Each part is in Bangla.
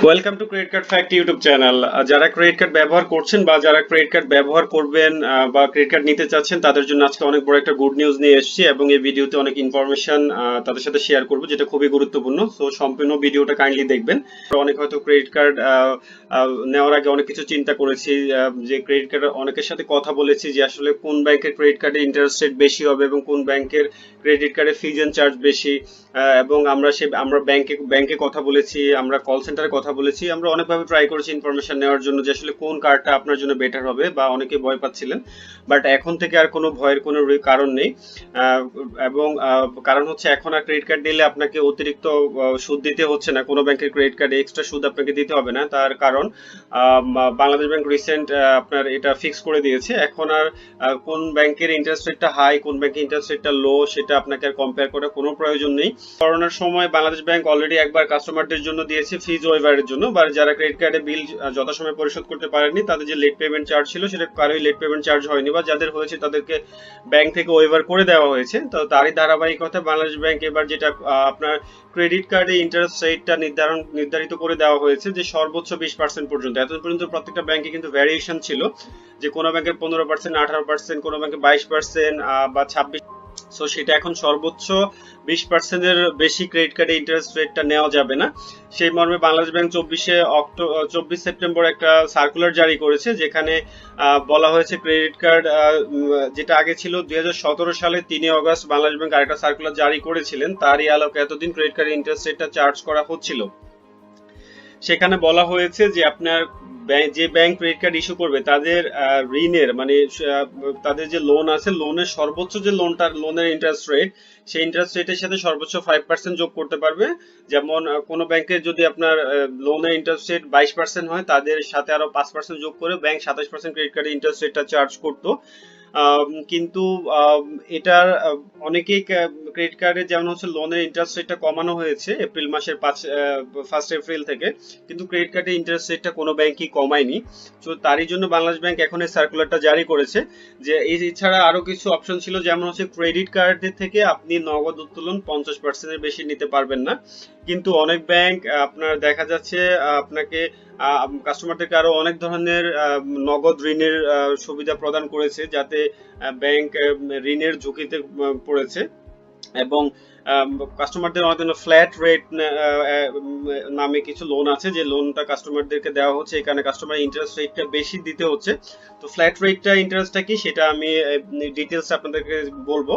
Welcome to credit card fact YouTube channel. যারা ক্রেডিট কার্ড ব্যবহার করছেন বা যারা ক্রেডিট কার্ড ব্যবহার করবেন বা ক্রেডিট কার্ড নিতে চাচ্ছেন তাদের জন্য আজকে অনেক বড় একটা গুড নিউজ নিয়ে এসেছি এবং এই ভিডিওতে অনেক ইনফরমেশন তাদের সাথে শেয়ার করব যেটা খুবই গুরুত্বপূর্ণ। সো সম্পূর্ণ ভিডিওটা কাইন্ডলি দেখবেন। অনেক হয়তো ক্রেডিট কার্ড নেওয়ার আগে অনেক কিছু চিন্তা করেছি, যে ক্রেডিট কার্ড অনেকের সাথে কথা বলেছি যে আসলে কোন ব্যাংকের ক্রেডিট কার্ডে ইন্টারেস্ট রেট বেশি হবে এবং কোন ব্যাংকের ক্রেডিট কার্ডে ফিজ এন্ড চার্জ বেশি। এবং আমরা ব্যাংকে কথা বলেছি, আমরা কল সেন্টারে কথা বলেছি, আমরা অনেকভাবে ট্রাই করেছি ইনফরমেশন নেওয়ার জন্য যে আসলে কোন কার্ডটা আপনার জন্য বেটার হবে, বা অনেকে ভয় পাচ্ছিলেন। বাট এখন থেকে আর কোনো ভয়ের কোনো কারণ নেই। এবং কারণ হচ্ছে এখন আর ক্রেডিট কার্ড নিলে আপনাকে অতিরিক্ত সুদ দিতে হচ্ছে না, কোনো ব্যাংকের ক্রেডিট কার্ডে এক্সট্রা সুদ আপনাকে দিতে হবে না। তার কারণ বাংলাদেশ ব্যাংক রিসেন্ট আপনার এটা ফিক্স করে দিয়েছে। এখন আর কোন ব্যাংকের ইন্টারেস্ট রেটটা হাই, কোন ব্যাংকের ইন্টারেস্ট রেটটা লো, সেটা আপনাকে আর কম্পেয়ার করার কোনো প্রয়োজন নেই। করোনার সময় বাংলাদেশ ব্যাংক অলরেডি একবার কাস্টমারদের জন্য দিয়েছে ফিজ ওয়েভারের জন্য, বা যারা ক্রেডিট কার্ডে বিল যথাসময়ে পরিশোধ করতে পারেননি তাদের যে লেট পেমেন্ট চার্জ ছিল সেটা কারোই লেট পেমেন্ট চার্জ হয়নি, বা যাদের হয়েছে তাদেরকে ব্যাংক থেকে ওয়েভার করে দেওয়া হয়েছে। তো তারই ধারাবাহিকতা বাংলাদেশ ব্যাংক এবার যেটা আপনার ক্রেডিট কার্ডে ইন্টারেস্ট রেটটা নির্ধারিত করে দেওয়া হয়েছে যে সর্বোচ্চ 20% পর্যন্ত। এতদিন পর্যন্ত প্রত্যেকটা ব্যাংকে কিন্তু ভ্যারিয়েশন ছিল, যে কোনো ব্যাংকের 15%, 18%, কোনো ব্যাংকে 22% বা 26। সো সেটা এখন সর্বোচ্চ 20% এর বেশি ক্রেডিট কার্ডে ইন্টারেস্ট রেটটা নেওয়া যাবে না। সেই মর্মে বাংলাদেশ ব্যাংক 24 সেপ্টেম্বর একটা সার্কুলার জারি করেছে, যেখানে বলা হয়েছে ক্রেডিট কার্ড যেটা আগে ছিল 2017 সালে 3 অগস্ট বাংলাদেশ ব্যাংক আরেকটা সার্কুলার জারি করেছিলেন, তারই আলোকে এতদিন ক্রেডিট কার্ডের ইন্টারেস্ট রেটটা চার্জ করা হচ্ছিল। সেখানে বলা হয়েছে যে আপনার যে ব্যাংক ক্রেডিট কার্ড ইস্যু করবে তাদের ঋণের মানে তাদের যে লোন আছে, লোনের সর্বোচ্চ যে লোনের ইন্টারেস্ট রেট, সেই ইন্টারেস্ট রেটের সাথে সর্বোচ্চ 5% যোগ করতে পারবে। যেমন কোনো ব্যাংকের যদি আপনার লোনের ইন্টারেস্ট রেট 22% হয়, তাদের সাথে আরো 5% যোগ করে ব্যাংক 27% ক্রেডিট কার্ডের ইন্টারেস্ট রেটটা চার্জ করতো। কিন্তু এটার অনেকেই ক্রেডিট কার্ডে যেমন হচ্ছে লোনের ইন্টারেস্ট রেটটা কমানো হয়েছে এপ্রিল মাসের 1 এপ্রিল থেকে, কিন্তু ক্রেডিট কার্ডে ইন্টারেস্ট রেটটা কোনো ব্যাংকই কমায়নি। তো তারই জন্য বাংলাদেশ ব্যাংক এখন এই সার্কুলারটা জারি করেছে। যে এছাড়া আরো কিছু অপশন ছিল, যেমন হচ্ছে ক্রেডিট কার্ডের থেকে আপনি নগদ উত্তোলন 50% এর বেশি নিতে পারবেন না। কিন্তু অনেক ব্যাংক আপনার দেখা যাচ্ছে আপনাকে কাস্টমারদেরকে আরো অনেক ধরনের নগদ ঋণের সুবিধা প্রদান করেছে, যাতে ব্যাংক ঋণের ঝুঁকিতে পড়েছে। এবং কাস্টমারদের অনেক ধরনের ফ্ল্যাট রেট নামে কিছু লোন আছে, যে লোনটা কাস্টমারদেরকে দেওয়া হচ্ছে, এখানে কাস্টমার ইন্টারেস্ট রেটটা বেশি দিতে হচ্ছে। তো ফ্ল্যাট রেটটা ইন্টারেস্টটা কি সেটা আমি ডিটেলস আপনাদেরকে বলবো।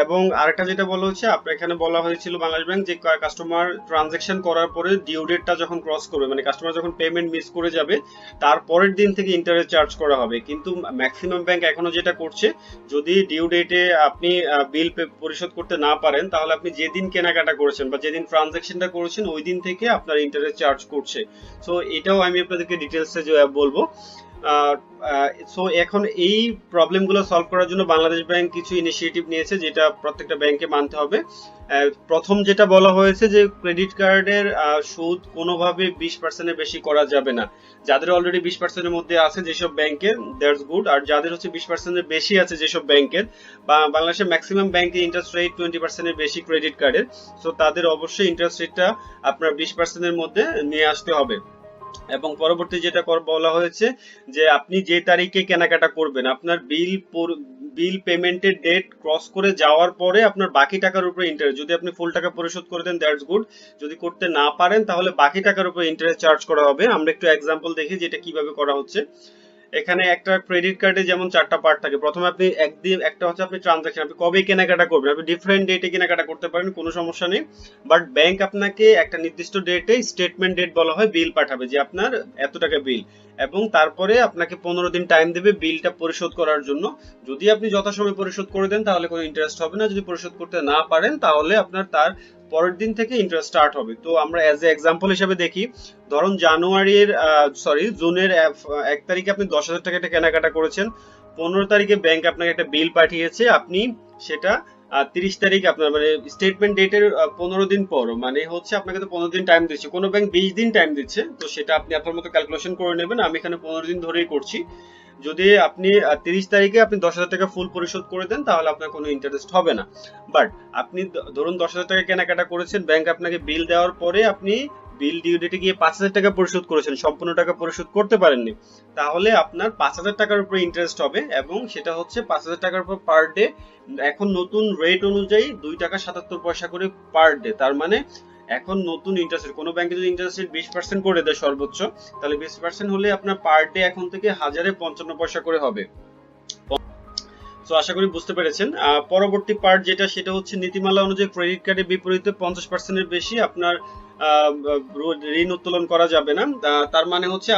এবং আরেকটা যেটা বলা হচ্ছে, আপনার এখানে বলা হয়েছিল বাংলাদেশ ব্যাংক যে কাস্টমার ট্রানজাকশন করার পরে ডিউ ডেটটা যখন ক্রস করবে, মানে কাস্টমার যখন পেমেন্ট মিস করে যাবে তার পরের দিন থেকে ইন্টারেস্ট চার্জ করা হবে। কিন্তু ম্যাক্সিমাম ব্যাংক এখনো যেটা করছে, যদি ডিউ ডেটে আপনি বিল পরিশোধ করতে না পারেন, তাহলে আপনি যেদিন কেনাকাটা করেছেন বা যেদিন ট্রানজাকশনটা করেছেন ওই দিন থেকে আপনার ইন্টারেস্ট চার্জ করছে। সো এটাও আমি আপনাদেরকে ডিটেলসে বলবো। সো এখন এই প্রবলেমগুলো সলভ করার জন্য বাংলাদেশ ব্যাংক কিছু ইনিশিয়েটিভ নিয়েছে, যেটা প্রত্যেকটা ব্যাংকে মানতে হবে। প্রথম যেটা বলা হয়েছে যে ক্রেডিট কার্ডের সুদ কোনোভাবে 20% এর বেশি করা যাবে না। যাদের অলরেডি 20% এর মধ্যে আছে যেসব ব্যাংকের, দ্যাটস গুড। আর যাদের হচ্ছে 20% এর বেশি আছে যেসব ব্যাংকের, বা বাংলাদেশের ম্যাক্সিমাম ব্যাংকে ইন্টারেস্ট রেট 20% এর বেশি ক্রেডিট কার্ডের, সো তাদের অবশ্যই ইন্টারেস্ট রেটটা আপনার 20% এর মধ্যে নিয়ে আসতে হবে। এবং পরবর্তী যেটা বলা হয়েছে যে আপনি যে তারিখে কেনাকাটা করবেন, আপনার বিল পেমেন্টের ডেট ক্রস করে যাওয়ার পরে আপনার বাকি টাকার উপরে ইন্টারেস্ট, যদি আপনি ফুল টাকা পরিশোধ করে দেন দ্যাটস গুড, যদি করতে না পারেন তাহলে বাকি টাকার উপরে ইন্টারেস্ট চার্জ করা হবে। আমরা একটু এক্সাম্পল দেখি যে এটা কিভাবে করা হচ্ছে। এখানে একটা ক্রেডিট কার্ডে যেমন 4টা পার্ট থাকে। প্রথমে আপনি একটা হচ্ছে আপনি ট্রানজাকশন, আপনি কবে কেনাকাটা করবেন, আপনি ডিফারেন্ট ডেটে কেনাকাটা করতে পারেন, কোনো সমস্যা নেই। বাট ব্যাংক আপনাকে একটা নির্দিষ্ট ডেটে, স্টেটমেন্ট ডেট বলা হয়, বিল পাঠাবে যে আপনার এত টাকা বিল, এবং তারপরে আপনাকে 15 দিন টাইম দেবে বিলটা পরিশোধ করার জন্য। যদি আপনি যথাসময়ে পরিশোধ করে দেন তাহলে কোনো ইন্টারেস্ট হবে না, যদি পরিশোধ করতে না পারেন তাহলে আপনার তার পরের দিন থেকে ইন্টারেস্ট স্টার্ট হবে। তো আমরা অ্যাজ এ এক্সাম্পল হিসেবে দেখি, ধরুন জুনের 1 তারিখে আপনি 10,000 টাকা একটা কেনাকাটা করেছেন, 15 তারিখে ব্যাংক আপনাকে একটা বিল পাঠিয়েছে, আপনি সেটা 30 তারিখ আপনার মানে স্টেটমেন্ট ডেটের 15 দিন পর, মানে হচ্ছে আপনাকে তো 15 দিন টাইম দিচ্ছে, কোনো ব্যাংক 20 দিন টাইম দিচ্ছে, তো সেটা আপনি আপনার মতো ক্যালকুলেশন করে নেবেন। আমি এখানে 15 দিন ধরেই করছি। যদি আপনি 30 তারিখে আপনি 10,000 টাকা ফুল পরিশোধ করে দেন তাহলে আপনার কোনো ইন্টারেস্ট হবে না। বাট আপনি ধরুন 10,000 টাকা কেনাকাটা করেছেন, ব্যাংক আপনাকে বিল দেওয়ার পরে আপনি বিল ডিউ ডেটে গিয়ে 5,000 টাকা পরিশোধ করেছেন, সম্পূর্ণ টাকা পরিশোধ করতে পারেননি, তাহলে আপনার 5,000 টাকার উপরে ইন্টারেস্ট হবে এবং সেটা হচ্ছে 5,000 টাকার উপর পার ডে। এখন নতুন রেট অনুযায়ী 2 টাকা 77 পয়সা করে পার ডে। তার মানে এখন নতুন ইন্টারেস্ট রেট, কোনো ব্যাংকে যদি ইন্টারেস্ট রেট 20% করে দেয় সর্বোচ্চ, তাহলে 20% হলে আপনার পার ডে এখন থেকে 1055 পয়সা করে হবে। তো আশা করি বুঝতে পেরেছেন। পরবর্তী পার্ট যেটা, সেটা হচ্ছে নীতিমালা অনুযায়ী ক্রেডিট কার্ডের বিপরীতে 50% এর বেশি আপনার ঋণ উত্তোলন করা যাবে না। তার মানে হচ্ছে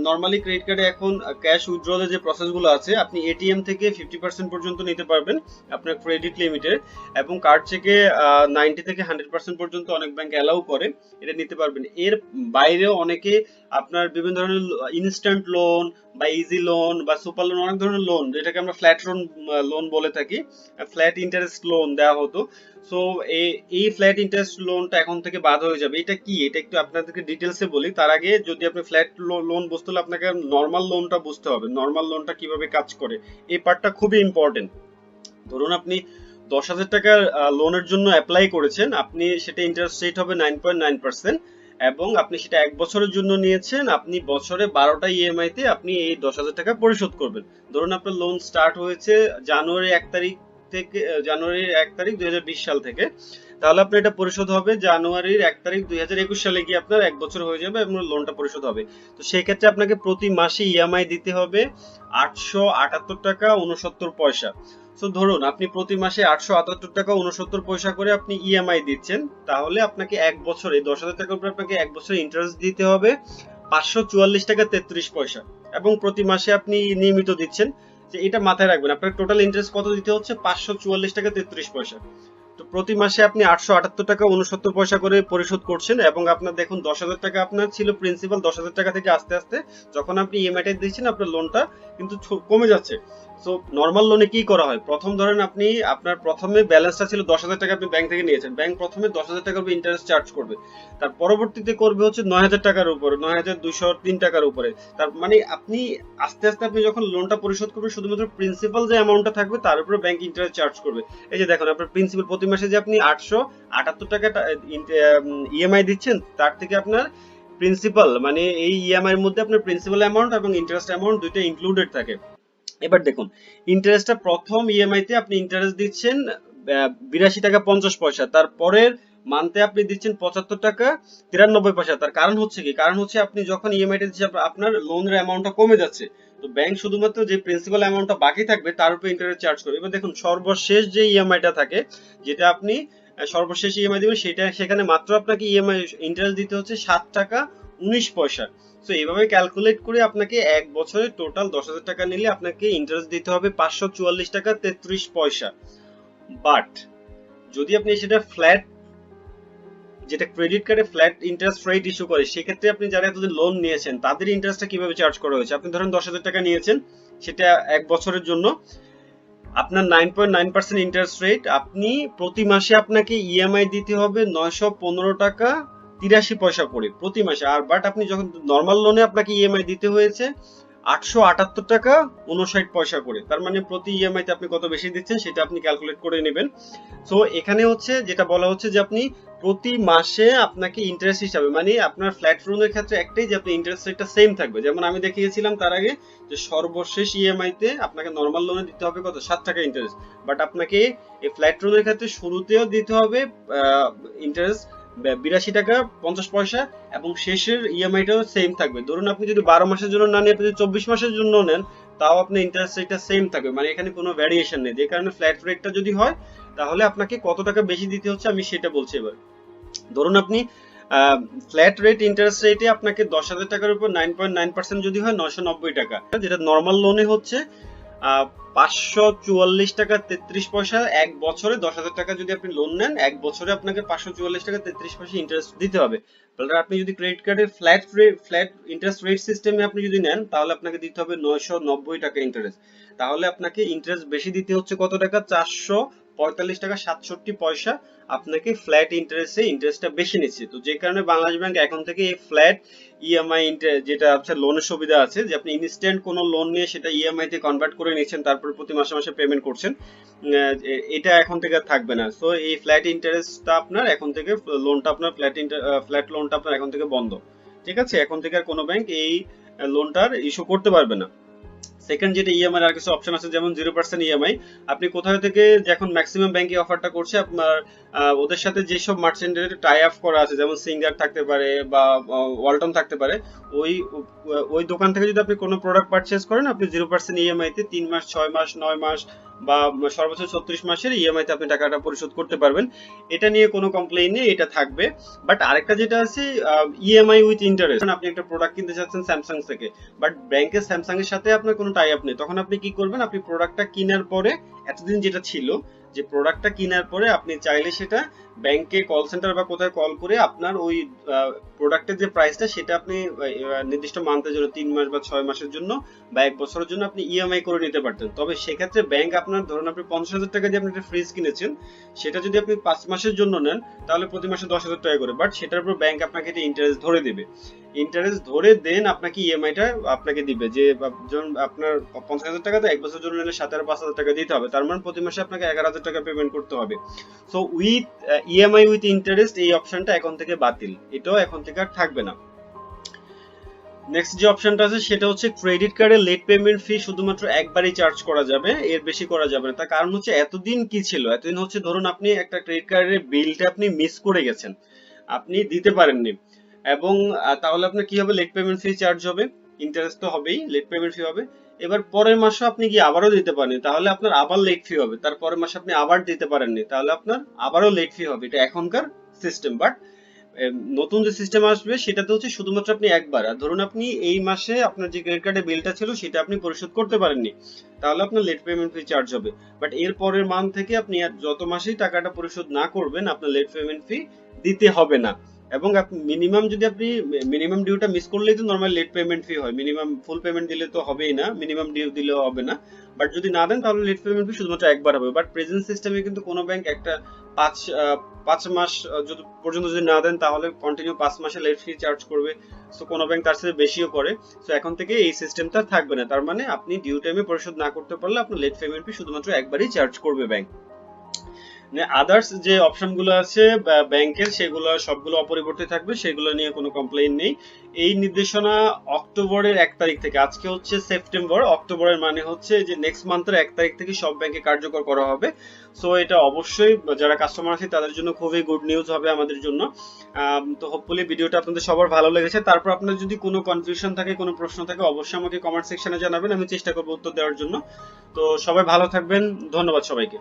নর্মালি ক্রেডিট কার্ডে এখন ক্যাশ উইথড্রলের যে প্রসেসগুলো আছে, আপনি এটিএম থেকে 50% পর্যন্ত নিতে পারবেন আপনার ক্রেডিট লিমিটের, এবং কার্ড থেকে 90 থেকে 100% পর্যন্ত অনেক ব্যাংক অ্যালাউ করে, এটা নিতে পারবেন। এর বাইরেও অনেকে আপনার বিভিন্ন ধরনের ইনস্ট্যান্ট লোন বা ইজি লোন বা সুপার লোন, অনেক ধরনের লোন, যেটাকে আমরা ফ্ল্যাট লোন বলে থাকি, ফ্ল্যাট ইন্টারেস্ট লোন দেওয়া হতো। সো এই ফ্ল্যাট ইন্টারেস্ট লোনটা এখন থেকে বাদ হয়ে যাবে। এটা কি, এটা একটু আপনাদেরকে ডিটেলসে বলি। তার আগে যদি আপনি ফ্ল্যাট লোন বুঝতে হলে আপনাকে নর্মাল লোনটা বুঝতে হবে, নর্মাল লোনটা কিভাবে কাজ করে, এই পার্টটা খুবই ইম্পর্টেন্ট। ধরুন আপনি 10,000 টাকার লোনের জন্য অ্যাপ্লাই করেছেন, আপনি সেটা ইন্টারেস্ট রেট হবে 9.9%, এবং আপনি সেটা 1 বছরের জন্য নিয়েছেন, আপনি বছরে 12টা ইএমআই তে আপনি এই 10,000 টাকা পরিশোধ করবেন। ধরুন আপনার লোন স্টার্ট হয়েছে জানুয়ারি 1 তারিখ থেকে, জানুয়ারির 1 তারিখ 2020 সাল থেকে, তাহলে আপনার এটা পরিশোধ হবে জানুয়ারির 1 তারিখ 2021 সালে গিয়ে আপনার 1 বছর হয়ে যাবে এবং লোনটা পরিশোধ হবে। তো সেই ক্ষেত্রে আপনাকে প্রতি মাসে ইএমআই দিতে হবে 878 টাকা 69 পয়সা। সো ধরুন আপনি প্রতি মাসে 878 টাকা 69 পয়সা করে আপনি ইএমআই দিচ্ছেন, তাহলে আপনাকে 1 বছরে 10,000 টাকার উপরে আপনাকে 1 বছরে ইন্টারেস্ট দিতে হবে 544 টাকা 33 পয়সা, এবং প্রতি মাসে আপনি নিয়মিত দিচ্ছেন। যে এটা মাথায় রাখবেন, আপনার টোটাল ইন্টারেস্ট কত দিতে হচ্ছে, 544 টাকা 33 পয়সা। তো প্রতি মাসে আপনি 878 টাকা 69 পয়সা করে পরিশোধ করছেন, এবং আপনার দেখুন 10,000 টাকা আপনার ছিল প্রিন্সিপাল, 10,000 টাকা থেকে আস্তে আস্তে যখন আপনি ইএমআই টা দিচ্ছেন আপনার লোনটা কিন্তু কমে যাচ্ছে। সো নর্মাল লোনে কি করা হয়, প্রথম ধরেন আপনি আপনার প্রথমে ব্যালেন্সটা ছিল 10,000 টাকা, আপনি ব্যাংক থেকে নিয়েছেন, ব্যাংক প্রথমে 10,000 টাকার উপর ইন্টারেস্ট চার্জ করবে, তার পরবর্তীতে করবে হচ্ছে 9,000 টাকার উপরে, 9,203 টাকার উপরে। তার মানে আপনি আস্তে আস্তে আপনি যখন লোনটা পরিশোধ করবেন, শুধুমাত্র প্রিন্সিপাল যে অ্যামাউন্টটা থাকবে তার উপরে ব্যাংক ইন্টারেস্ট চার্জ করবে। এই যে দেখুন আপনার প্রিন্সিপাল প্রতি মাসে যে আপনি 878 টাকা ইএমআই দিচ্ছেন, তার থেকে আপনার প্রিন্সিপাল মানে এই ইএমআই এর মধ্যে আপনার প্রিন্সিপাল অ্যামাউন্ট এবং ইন্টারেস্ট অ্যামাউন্ট দুইটা ইনক্লুডেড থাকে। এবার দেখুন ইন্টারেস্টটা প্রথম ইএমআই তে আপনি ইন্টারেস্ট দিচ্ছেন 82 টাকা 50 পয়সা, তারপরের মান্থে আপনি দিচ্ছেন 75 টাকা 93 পয়সা। তার কারণ হচ্ছে কি, কারণ হচ্ছে আপনি যখন ইএমআই টা দিচ্ছেন আপনার লোনের অ্যামাউন্টটা কমে যাচ্ছে, তো ব্যাংক শুধুমাত্র যে প্রিন্সিপাল অ্যামাউন্টটা বাকি থাকবে তার উপর ইন্টারেস্ট চার্জ করবে। এবার দেখুন সর্বশেষ যে ইএমআইটা থাকে, যেটা আপনি সর্বশেষ ইএমআই দিবেন, সেটা সেখানে মাত্র আপনাকে ইএমআই ইন্টারেস্ট দিতে হচ্ছে 7 টাকা 19 পয়সা। সো এইভাবে ক্যালকুলেট করে আপনাকে 1 বছরে টোটাল 10,000 টাকা নিলে আপনাকে ইন্টারেস্ট দিতে হবে 544 টাকা 33 পয়সা। বাট যদি আপনি সেটা ফ্ল্যাট, যেটা ক্রেডিট কার্ডে ফ্ল্যাট ইন্টারেস্ট রেট ইস্যু করে, সেক্ষেত্রে আপনি যারা এতদিন লোন নিয়েছেন তাদের ইন্টারেস্টটা কিভাবে চার্জ করা হয়েছে, আপনি ধরেন 10,000 টাকা নিয়েছেন, সেটা 1 বছরের জন্য, আপনার 9.9% ইন্টারেস্ট রেট, আপনি প্রতি মাসে আপনাকে ইএমআই দিতে হবে 915 টাকা 83 পয়সা করে প্রতি মাসে। আর বাট আপনি যখন নর্মাল লোনে আপনাকে ইএমআই দিতে হয়েছে 878 টাকা 59 পয়সা করে। তার মানে প্রতি ইএমআই তে আপনি কত বেশি দিচ্ছেন সেটা আপনি ক্যালকুলেট করে নেবেন। সো এখানে হচ্ছে যেটা বলা হচ্ছে যে আপনি প্রতি মাসে আপনাকে ইন্টারেস্ট হিসাবে, মানে আপনার ফ্ল্যাট লোনের ক্ষেত্রে একটাই যে আপনি ইন্টারেস্ট রেটটা সেম থাকবে, যেমন আমি দেখিয়েছিলাম তার আগে যে সর্বশেষ ইএমআই তে আপনাকে নরমাল লোনে দিতে হবে কত, 7 টাকা ইন্টারেস্ট, বাট আপনাকে এই ফ্ল্যাট লোনের ক্ষেত্রে শুরুতেও দিতে হবে ইন্টারেস্ট 82 টাকা 50 পয়সা, এবং শেষের ইএমআইটাও সেম থাকবে। ধরুন আপনি যদি 12 মাসের জন্য না নিয়ে আপনি যদি 24 মাসের জন্য নেন, তাও আপনার ইন্টারেস্ট রেটটা সেম থাকবে, মানে এখানে কোনো ভ্যারিয়েশন নেই। যে কারণে ফ্ল্যাট রেটটা যদি হয় তাহলে আপনাকে কত টাকা বেশি দিতে হচ্ছে আমি সেটা বলছি। এবার ধরুন আপনি ফ্ল্যাট রেট ইন্টারেস্ট রেটে আপনাকে 10,000 টাকার উপর 9.9% যদি হয় 990 টাকা, যেটা নর্মাল লোনে হচ্ছে 544 টাকা 33 পয়সা। 1 বছরে 10,000 টাকা যদি আপনি লোন নেন, 1 বছরে আপনাকে 544 টাকা 33 পয়সা ইন্টারেস্ট দিতে হবে। তাহলে আপনি যদি ক্রেডিট কার্ডের ফ্ল্যাট ইন্টারেস্ট রেট সিস্টেমে আপনি যদি নেন, তাহলে আপনাকে দিতে হবে 990 টাকা ইন্টারেস্ট। তাহলে আপনাকে ইন্টারেস্ট বেশি দিতে হচ্ছে কত টাকা, 45 টাকা 67 পয়সা আপনাকে ফ্ল্যাট ইন্টারেস্টটা বেশি নিচ্ছে। তো যে কারণে বাংলাদেশ ব্যাংক এখন থেকে এই ফ্ল্যাট ইএমআই যেটা হচ্ছে লোনের সুবিধা আছে, যে আপনি ইনস্ট্যান্ট কোনো লোন নিয়ে সেটা ইএমআই তে কনভার্ট করে নিচ্ছেন, তারপর প্রতি মাসে মাসে পেমেন্ট করছেন, এটা এখন থেকে থাকবে না। সো এই ফ্ল্যাট ইন্টারেস্টটা আপনার এখন থেকে লোনটা আপনার ফ্ল্যাট লোনটা আপনার এখন থেকে বন্ধ। ঠিক আছে, এখন থেকে আর কোনো ব্যাংক এই লোনটার ইস্যু করতে পারবে না। সেকেন্ড যেটা ইএমআই আর কিছু অপশন আছে, যেমন 0% ইএমআই। আপনি কোথাও থেকে, এখন ম্যাক্সিমাম ব্যাংকে অফারটা করছে, আপনার ওদের সাথে যেসব মার্চেন্টের টাই আপ করা আছে, যেমন সিঙ্গার থাকতে পারে বা ওয়ালটন থাকতে পারে, ওই ওই দোকান থেকে যদি আপনি কোনো প্রোডাক্ট পারচেজ করেন, আপনি 0% ইএমআই তে 3 মাস 6 মাস 9 মাস বা সর্বোচ্চ 36 মাসের ইএমআই তে আপনি টাকাটা পরিশোধ করতে পারবেন। এটা নিয়ে কোনো কমপ্লেইন নেই, এটা থাকবে। বাট আরেকটা যেটা আছে ইএমআই উইথ ইন্টারেস্ট, আপনি একটা প্রোডাক্ট কিনতে চাচ্ছেন স্যামসাং থেকে, বাট ব্যাংকের স্যামসাং এর সাথে আপনার কোনো টাই আপ নেই, তখন আপনি কি করবেন, আপনি প্রোডাক্টটা কেনার পরে, এতদিন যেটা ছিল যে প্রোডাক্টটা কেনার পরে আপনি চাইলে সেটা ব্যাংকে কল সেন্টার বা কোথায় কল করে আপনার ওই প্রোডাক্টের যে প্রাইসটা সেটা আপনি নির্দিষ্ট মান্থের জন্য 3 মাস বা 6 মাসের জন্য বা 1 বছরের জন্য আপনি ইএমআই করে নিতে পারতেন। তবে সেক্ষেত্রে ব্যাংক আপনার, ধরুন আপনি 50,000 টাকা দিয়ে আপনি একটা ফ্রিজ কিনেছেন, সেটা যদি আপনি 5 মাসের জন্য নেন তাহলে প্রতি মাসে 10,000 টাকা করে, বাট সেটার উপর ব্যাংক আপনাকে এটা ইন্টারেস্ট ধরে দিবে। ইন্টারেস্ট ধরে দেন আপনাকে ইএমআইটা আপনাকে দিবে, যে যখন আপনার 50,000 টাকা তো 1 বছর জন্য নিলে 5,000 টাকা দিতে হবে, তার মানে প্রতি মাসে আপনাকে 11,000 টাকা পেমেন্ট করতে হবে। So with EMI with interest এই অপশনটা এখন থেকে বাতিল, এটাও এখন থেকে আর থাকবে না। নেক্সট যে অপশনটা আছে সেটা হচ্ছে ক্রেডিট কার্ডের লেট পেমেন্ট ফি শুধুমাত্র একবারই চার্জ করা যাবে, এর বেশি করা যাবে না। তার কারণ হচ্ছে এতদিন কি ছিল, এতদিন হচ্ছে ধরুন আপনি একটা ক্রেডিট কার্ডের বিলটা আপনি মিস করে গেছেন, আপনি দিতে পারেননি, এবং তাহলে আপনার কি হবে, লেট পেমেন্ট ফি চার্জ হবে, ইন্টারেস্ট তো হবেই, লেট পেমেন্ট ফি হবে। এবার পরের মাসে আপনি কি আবারও দিতে পারেননি, তাহলে আপনার আবার লেট ফি হবে। তারপরের মাসে আপনি আবার দিতে পারেননি, তাহলে আপনার আবারও লেট ফি হবে। এটা এখনকার সিস্টেম। বাট নতুন যে সিস্টেম আসবে সেটাতে হচ্ছে শুধুমাত্র আপনি একবার, আর ধরুন আপনি এই মাসে আপনার যে ক্রেডিট কার্ডের বিলটা ছিল সেটা আপনি পরিশোধ করতে পারেননি, তাহলে আপনার লেট পেমেন্ট ফি চার্জ হবে। বাট এর পরের মান্থ থেকে আপনি আর যত মাসেই টাকাটা পরিশোধ না করবেন আপনার লেট পেমেন্ট ফি দিতে হবে না। এবং মিনিমাম, যদি আপনি মিনিমাম ডিউটা মিস করলেই তো নরমাল লেট পেমেন্ট ফি হয়, মিনিমাম ফুল পেমেন্ট দিলে তো হবেই না, মিনিমাম ডিউ দিলেও হবে না। বাট যদি না দেন তাহলে লেট পেমেন্ট ফি শুধুমাত্র একবার হবে। বাট প্রেজেন্ট সিস্টেমে কিন্তু কোনো ব্যাংক একটা 5 মাস যদি পর্যন্ত যদি না দেন তাহলে কন্টিনিউ 5 মাসে লেট ফি চার্জ করবে। সো কোনো ব্যাংক তার সাথে বেশিও করে। সো এখন থেকে এই সিস্টেমটা থাকবে না, তার মানে আপনি ডিউ টাইমে পরিশোধ না করতে পারলে আপনার লেট পেমেন্ট ফি শুধুমাত্র একবারই চার্জ করবে ব্যাংক। আদার্স যে অপশনগুলো আছে ব্যাংকের, সেগুলো সবগুলো অপরিবর্তিত থাকবে, সেগুলো নিয়ে কোনো কমপ্লেইন নেই। এই নির্দেশনা অক্টোবরের 1 তারিখ থেকে, আজকে হচ্ছে সেপ্টেম্বর, অক্টোবরের মানে হচ্ছে যে নেক্সট মান্থের 1 তারিখ থেকে সব ব্যাংকে কার্যকর করা হবে। সো এটা অবশ্যই যারা কাস্টমার আছে তাদের জন্য খুবই গুড নিউজ হবে আমাদের জন্য। তো হোপফুলি ভিডিওটা আপনাদের সবার ভালো লেগেছে। তারপর আপনার যদি কোনো কনফিউশন থাকে, কোনো প্রশ্ন থাকে, অবশ্যই আমাকে কমেন্ট সেকশনে জানাবেন, আমি চেষ্টা করবো উত্তর দেওয়ার জন্য। তো সবাই ভালো থাকবেন, ধন্যবাদ সবাইকে।